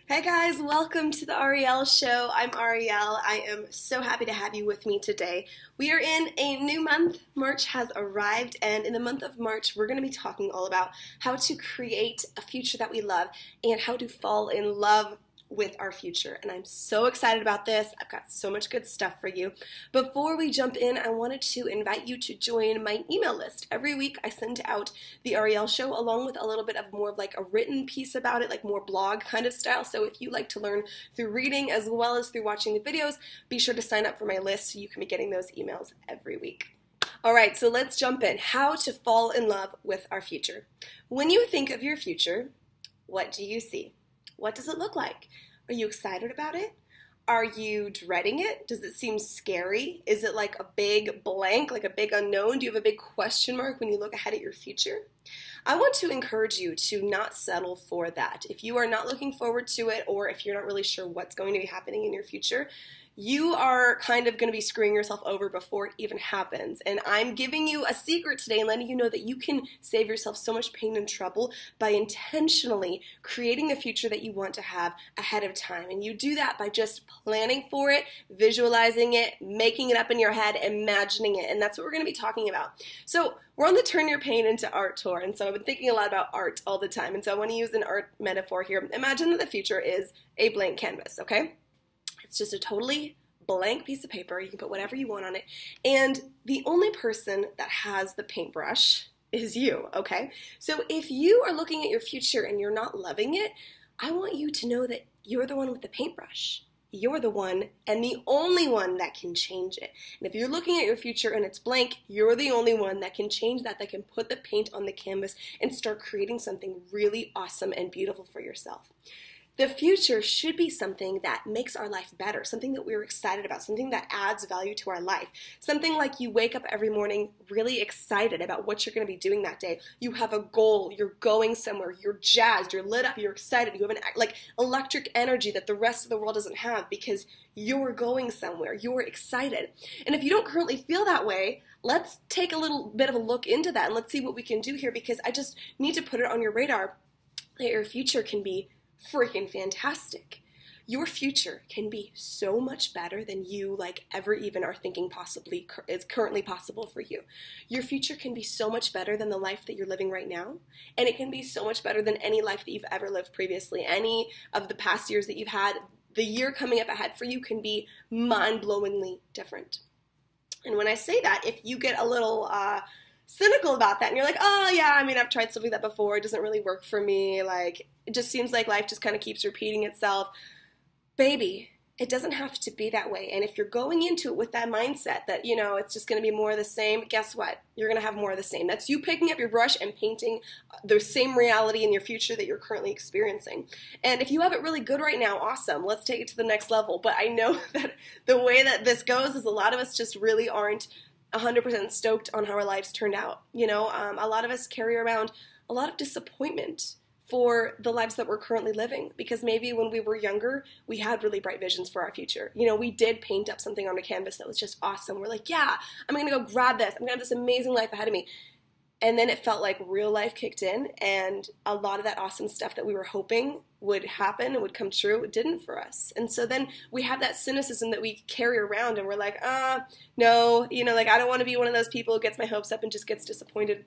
Hey guys, welcome to the Ariel show. I'm Ariel. I am so happy to have you with me today. We are in a new month. March has arrived, and in the month of March, we're going to be talking all about how to create a future that we love and how to fall in love with our future. And I'm so excited about this. I've got so much good stuff for you. Before we jump in, I wanted to invite you to join my email list. Every week I send out the Ariel show along with a little bit of more of like a written piece about it, like more blog kind of style. So if you like to learn through reading as well as through watching the videos, be sure to sign up for my list so you can be getting those emails every week. All right, so let's jump in. How to fall in love with our future. When you think of your future, what do you see? What does it look like? Are you excited about it? Are you dreading it? Does it seem scary? Is it like a big blank, like a big unknown? Do you have a big question mark when you look ahead at your future? I want to encourage you to not settle for that. If you are not looking forward to it, or if you're not really sure what's going to be happening in your future, you are kind of going to be screwing yourself over before it even happens. And I'm giving you a secret today and letting you know that you can save yourself so much pain and trouble by intentionally creating the future that you want to have ahead of time. And you do that by just planning for it, visualizing it, making it up in your head, imagining it. And that's what we're going to be talking about. So we're on the Turn Your Pain into Art tour. And so I've been thinking a lot about art all the time. And so I want to use an art metaphor here. Imagine that the future is a blank canvas, okay? It's just a totally blank piece of paper. You can put whatever you want on it. And the only person that has the paintbrush is you, okay? So if you are looking at your future and you're not loving it, I want you to know that you're the one with the paintbrush. You're the one and the only one that can change it. And if you're looking at your future and it's blank, you're the only one that can change that can put the paint on the canvas and start creating something really awesome and beautiful for yourself. The future should be something that makes our life better, something that we're excited about, something that adds value to our life, something like you wake up every morning really excited about what you're going to be doing that day. You have a goal, you're going somewhere, you're jazzed, you're lit up, you're excited, you have an like electric energy that the rest of the world doesn't have because you're going somewhere, you're excited. And if you don't currently feel that way, let's take a little bit of a look into that and let's see what we can do here, because I just need to put it on your radar that your future can be freaking fantastic. Your future can be so much better than you ever even are thinking possibly is currently possible for you. Your future can be so much better than the life that you're living right now, and it can be so much better than any life that you've ever lived previously. Any of the past years that you've had, the year coming up ahead for you can be mind-blowingly different. And when I say that, if you get a little cynical about that and you're like, oh yeah, I mean, I've tried something like that before, it doesn't really work for me, it just seems like life just kind of keeps repeating itself. Baby, it doesn't have to be that way. And if you're going into it with that mindset that, it's just going to be more of the same, guess what? You're going to have more of the same. That's you picking up your brush and painting the same reality in your future that you're currently experiencing. And if you have it really good right now, awesome. Let's take it to the next level. But I know that the way that this goes is a lot of us just really aren't 100% stoked on how our lives turned out. A lot of us carry around a lot of disappointment for the lives that we're currently living, because maybe when we were younger, we had really bright visions for our future. We did paint up something on a canvas that was just awesome. We're like, yeah, I'm going to go grab this. I'm going to have this amazing life ahead of me. And then it felt like real life kicked in, and a lot of that awesome stuff that we were hoping would happen and would come true, it didn't for us. And so then we have that cynicism that we carry around, and we're like, no, I don't want to be one of those people who gets my hopes up and just gets disappointed.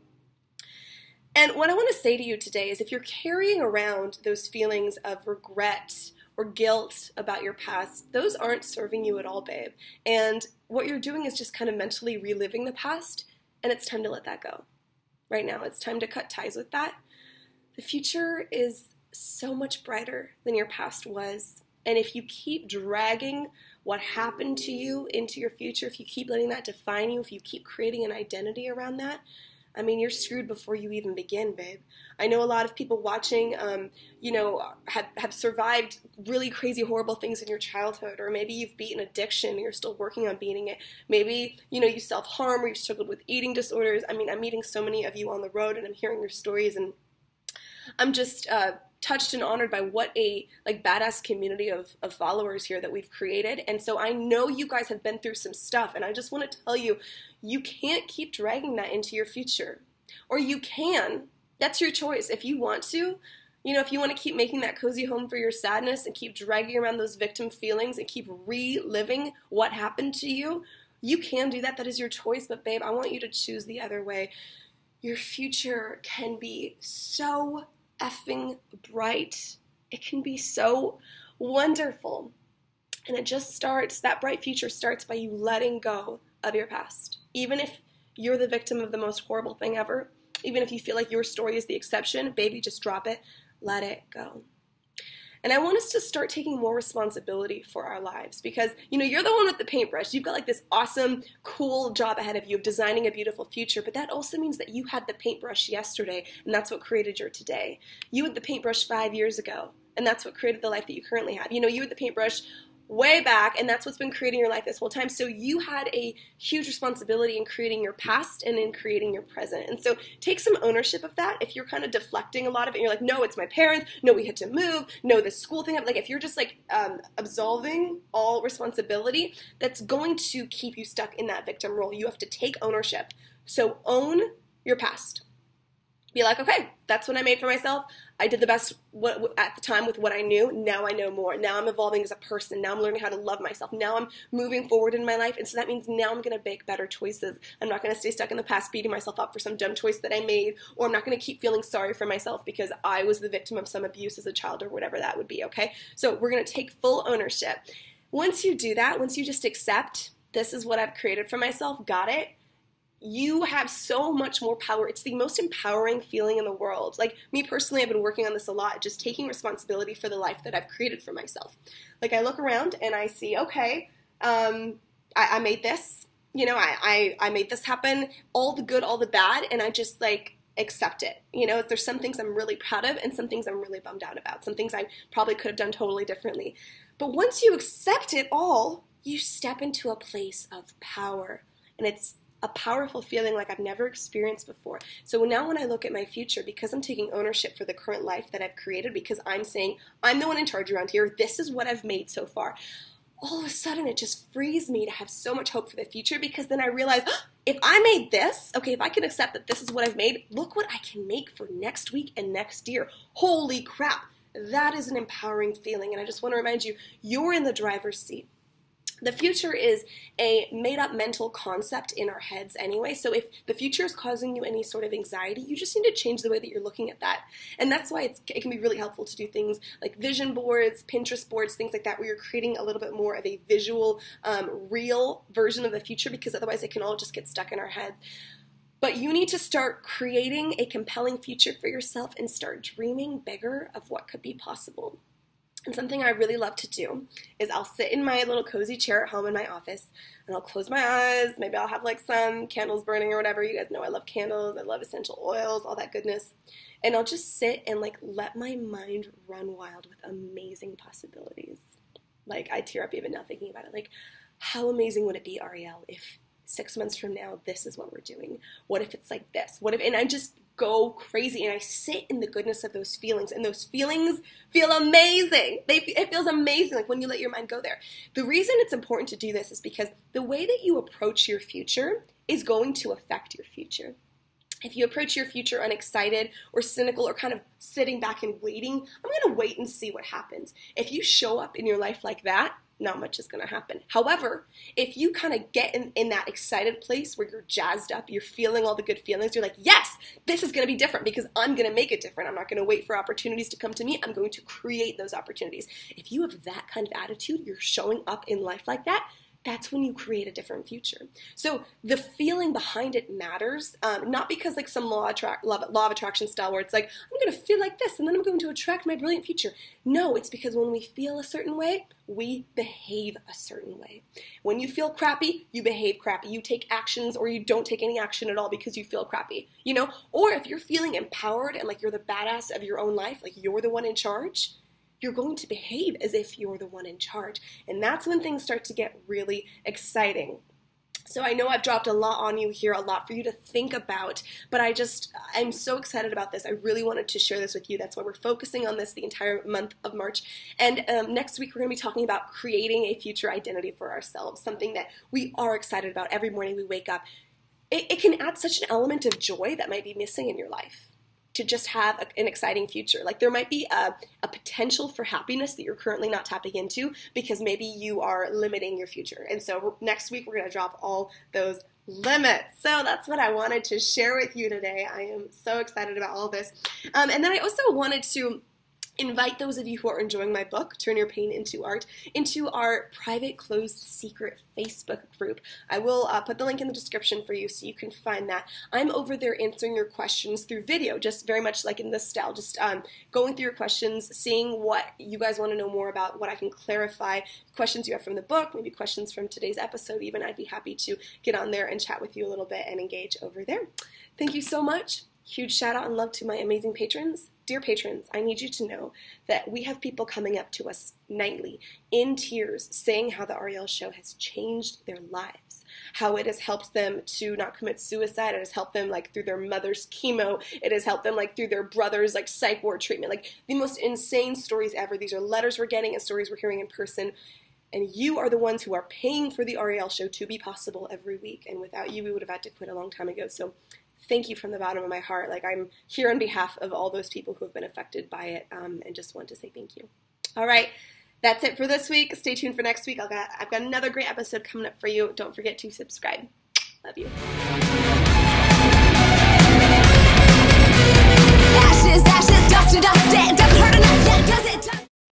And what I want to say to you today is if you're carrying around those feelings of regret or guilt about your past, those aren't serving you at all, babe. And what you're doing is just kind of mentally reliving the past, and it's time to let that go. Right now, it's time to cut ties with that. The future is so much brighter than your past was. And if you keep dragging what happened to you into your future, if you keep letting that define you, if you keep creating an identity around that, I mean, you're screwed before you even begin, babe. I know a lot of people watching, have survived really crazy, horrible things in your childhood, or maybe you've beaten addiction and you're still working on beating it. Maybe, you self-harm or you've struggled with eating disorders. I mean, I'm meeting so many of you on the road and I'm hearing your stories, and I'm just touched and honored by what a badass community of followers here that we've created. And so I know you guys have been through some stuff, and I just want to tell you, you can't keep dragging that into your future. Or you can. That's your choice. If you want to, You know, if you want to keep making that cozy home for your sadness and keep dragging around those victim feelings and keep reliving what happened to you, you can do that. That is your choice. But babe, I want you to choose the other way. Your future can be so effing bright. It can be so wonderful. And it just starts, that bright future starts by you letting go of your past. Even if you're the victim of the most horrible thing ever, even if you feel like your story is the exception, baby, just drop it, let it go. And I want us to start taking more responsibility for our lives because, you know, you're the one with the paintbrush. You've got like this awesome, cool job ahead of you of designing a beautiful future, but that also means that you had the paintbrush yesterday, and that's what created your today. You had the paintbrush 5 years ago, and that's what created the life that you currently have. You know, you had the paintbrush way back, and that's what's been creating your life this whole time. So you had a huge responsibility in creating your past and in creating your present. And so take some ownership of that. If you're kind of deflecting a lot of it, and you're like, no, it's my parents, no, we had to move, no, this school thing, like if you're just like absolving all responsibility, that's going to keep you stuck in that victim role. You have to take ownership. So own your past. Be like, okay, that's what I made for myself. I did the best at the time with what I knew. Now I know more. Now I'm evolving as a person. Now I'm learning how to love myself. Now I'm moving forward in my life. And so that means now I'm going to make better choices. I'm not going to stay stuck in the past beating myself up for some dumb choice that I made. Or I'm not going to keep feeling sorry for myself because I was the victim of some abuse as a child or whatever that would be, okay? So we're going to take full ownership. Once you do that, once you just accept, this is what I've created for myself, got it, you have so much more power. It's the most empowering feeling in the world. Like me personally, I've been working on this a lot, just taking responsibility for the life that I've created for myself. Like I look around and I see, okay, I made this, you know, I made this happen, all the good, all the bad, and I just like accept it. You know, there's some things I'm really proud of and some things I'm really bummed out about. Some things I probably could have done totally differently. But once you accept it all, you step into a place of power, and it's a powerful feeling like I've never experienced before. So now when I look at my future, because I'm taking ownership for the current life that I've created, because I'm saying, I'm the one in charge around here, this is what I've made so far, all of a sudden it just frees me to have so much hope for the future, because then I realize, oh, if I made this, okay, if I can accept that this is what I've made, look what I can make for next week and next year. Holy crap, that is an empowering feeling. And I just want to remind you, you're in the driver's seat. The future is a made-up mental concept in our heads anyway, so if the future is causing you any sort of anxiety, you just need to change the way that you're looking at that. And that's why it can be really helpful to do things like vision boards, Pinterest boards, things like that, where you're creating a little bit more of a visual, real version of the future, because otherwise it can all just get stuck in our heads. But you need to start creating a compelling future for yourself and start dreaming bigger of what could be possible. And something I really love to do is I'll sit in my little cozy chair at home in my office and I'll close my eyes. Maybe I'll have like some candles burning or whatever. You guys know I love candles. I love essential oils, all that goodness. And I'll just sit and like let my mind run wild with amazing possibilities. Like I tear up even now thinking about it. Like how amazing would it be, Ariel, if 6 months from now this is what we're doing? What if it's like this? What if, and I just go crazy and I sit in the goodness of those feelings, and those feelings feel amazing. It feels amazing, like when you let your mind go there. The reason it's important to do this is because the way that you approach your future is going to affect your future. If you approach your future unexcited or cynical or kind of sitting back and waiting, I'm going to wait and see what happens. If you show up in your life like that, not much is going to happen. However, if you kind of get in that excited place where you're jazzed up, you're feeling all the good feelings, you're like, yes, this is going to be different because I'm going to make it different. I'm not going to wait for opportunities to come to me. I'm going to create those opportunities. If you have that kind of attitude, you're showing up in life like that, that's when you create a different future. So the feeling behind it matters, not because like some law of attraction style where it's like, I'm going to feel like this and then I'm going to attract my brilliant future. No, it's because when we feel a certain way, we behave a certain way. When you feel crappy, you behave crappy. You take actions or you don't take any action at all because you feel crappy, you know? Or if you're feeling empowered and like you're the badass of your own life, like you're the one in charge, you're going to behave as if you're the one in charge. And that's when things start to get really exciting. So I know I've dropped a lot on you here, a lot for you to think about, but I'm so excited about this. I really wanted to share this with you. That's why we're focusing on this the entire month of March. And next week, we're going to be talking about creating a future identity for ourselves, something that we are excited about every morning we wake up. It can add such an element of joy that might be missing in your life. to just have an exciting future. Like there might be a potential for happiness that you're currently not tapping into because maybe you are limiting your future. And so next week we're going to drop all those limits. So that's what I wanted to share with you today. I am so excited about all this. And then I also wanted to invite those of you who are enjoying my book, Turn Your Pain into Art, into our private, closed, secret Facebook group. I will put the link in the description for you so you can find that. I'm over there answering your questions through video, just very much like in this style, just going through your questions, seeing what you guys want to know more about, what I can clarify, questions you have from the book, maybe questions from today's episode even. I'd be happy to get on there and chat with you a little bit and engage over there. Thank you so much. Huge shout out and love to my amazing patrons. Dear patrons, I need you to know that we have people coming up to us nightly in tears saying how the Ariel show has changed their lives, how it has helped them to not commit suicide, it has helped them like through their mother's chemo, it has helped them like through their brother's like psych ward treatment, like the most insane stories ever. These are letters we're getting and stories we're hearing in person. And you are the ones who are paying for the Ariel show to be possible every week. And without you, we would have had to quit a long time ago. So thank you from the bottom of my heart. Like I'm here on behalf of all those people who have been affected by it, and just want to say thank you. All right, that's it for this week. Stay tuned for next week. I've got another great episode coming up for you. Don't forget to subscribe. Love you.